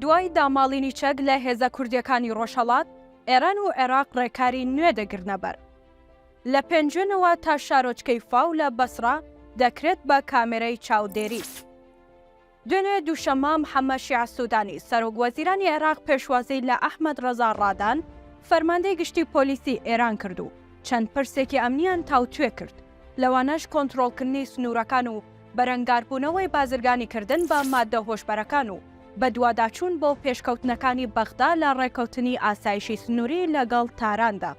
دوای داماڵینی چەک لە هێزە کوردیەکانی ڕۆژهەڵات، ئێران و عێراق ڕێکاری نوێ دەگرنەبەر. لە پێنجێنەوە تا شارۆچکەی فاو لە بەسرا دەکرێت بە کامێرەی چاودێری. دوێنێ دووشەمە محەممەد شیع سوودانی سەرۆکوەزیرانی عێراق پێشوازی لە ئەحمەد ڕەزا ڕادان فەرماندەی گشتی پۆلیسی ئێران کرد و چەند پرسێکی ئەمنیان تاوتوێ کرد، لەوانەش کۆنتڕۆڵکردنی سنوورەکان و بەرەنگاربوونەوەی بازرگانی کردن بە مادە هۆشبەرەکان و بە دوواداچوون بۆ پێشکەوتنەکانی بەغدا لە ڕێکەوتنی ئاسایشی سنووری لەگەڵ تاراندا.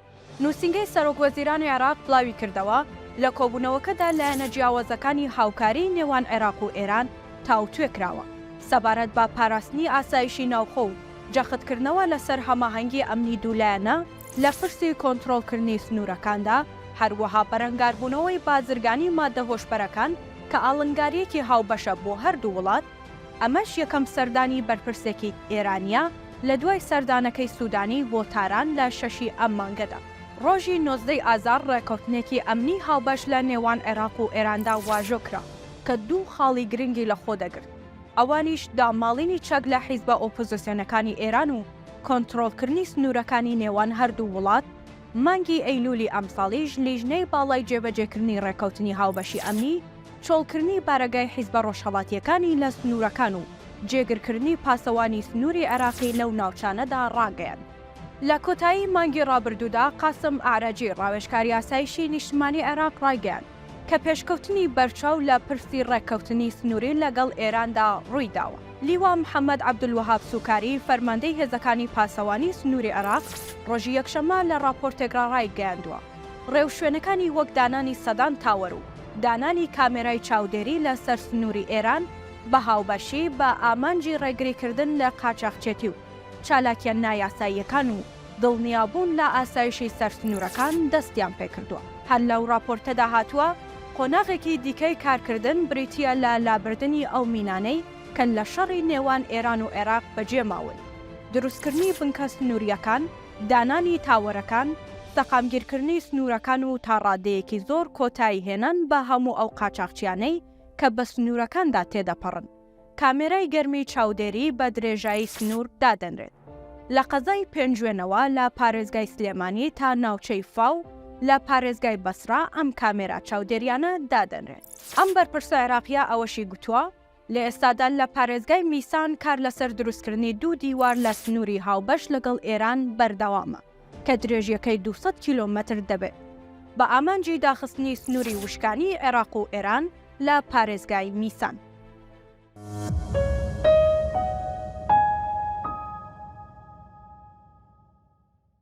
نووسینگەی سەرۆکوەزیرانی عێراق بڵاوی کردەوە لە کۆبوونەوەکەدا لایەنە جیاوازەکانی هاوکاری نێوان عێراق و ئێران تاوتوێ کراوە سەبارەت بە پاراستنی ئاسایشی ناوخۆ و جەختکردنەوە لەسەر هەماهەنگی ئەمنی دوولایەنە لە پرسی کۆنتڕۆڵکردنی سنوورەکاندا، هەروەها بەرەنگاربوونەوەی بازرگانی مادە هۆشبەرەکان کە ئاڵنگاریەکی هاوبەشە بۆ هەردوو وڵات. ئەمەش یەکەم سەردانی بەرپرسێکی ئێرانیا لە دوای سەردانەکەی سوودانی بۆ تاران لە 6 ئەم مانگەدا. ڕۆژی 19 ئازار ڕێکەوتنێکی ئەمنی هاوبەش لە نێوان عێراق و ئێراندا واژۆ کرا کە دوو خاڵی گرنگی لە خۆ دەگرت، ئەوانیش داماڵینی چەک لە حیزبە ئۆپۆزیسیۆنەکانی ئێران و کۆنتڕۆڵکردنی سنوورەکانی نێوان هەردوو وڵات. مانگی ئەیلولی ئەمساڵیش لیژنەی باڵای جێبەجێکردنی ڕێکەوتنی هاوبەشی ئەمنی، چۆڵکردنی بارەگای حیزبە ڕۆژهەڵاتیەکانی لە سنوورەکان و جێگرکردنی پاسەوانی سنووری عێراقی لەو ناوچانەدا ڕاگەیان. لە کۆتایی مانگی ڕابردوودا قاسم ئاراجی ڕاوێژکاری ئاسایشی نیشتمانی عێراق ڕایگەیان کە پێشکەوتنی بەرچاو لە پرسی ڕێککەوتنی سنووری لەگەڵ ئێراندا ڕوویداوە. لیوا محەممەد عەبدولوەهاب سوکاری فەرماندەی هێزەکانی پاسەوانی سنووری عێراق ڕۆژی یەکشەمە لە راپۆرتێکرا ڕایگەیاندووە ڕێو شوێنەکانی وەک دانانی سەدان تاوەر و دانانی کامێرای چاودێری لە سەر سنووری ئێران بە هاوبەشی بە ئامانجی ڕێگریکردن لە قاچاقچێتی و چالاکیە نایاساییەکان و دڵنیابوون لە ئاسایشی سەرسنوورەکان دەستیان پێکردووە. هەر لەو راپۆرتەدا هاتووە قۆناغێکی دیکەی کارکردن بریتیە لە لابردنی ئەو مینانەی کە لە شەڕی نێوان ئێران و عێراق بەجێماون، دروستکردنی بنکە سنووریەکان، دانانی تاوەرەکان، سەقامگیرکردنی سنوورەکان و تا ڕادەیەکی زۆر کۆتایی هێنان بە هەموو ئەو قاچاقچیانەی کە بە سنوورەکاندا تێدەپەڕن. کامێرای گەرمی چاودێری بە درێژایی سنوور دادەنرێت. لە قەزای پێنجوێنەوە لە پارێزگای سلێمانی تا ناوچەی فاو لە پارێزگای بەسرا ئەم کامێرا چاودێریانە دادەنرێت. ئەم بەرپرسە عێراقیە ئەوەشی گوتووە لە ئێستادا لە پارێزگای میسان کار لەسەر دروستکردنی 2 دیوار لە سنووری هاوبەش لەگەڵ ئێران بەردەوامە کە درێژیەکەی 200 کیلۆمەتر دەبێت بە ئامانجی داخستنی سنووری وشکانی عێراق و ئێران لە پارێزگای میسان.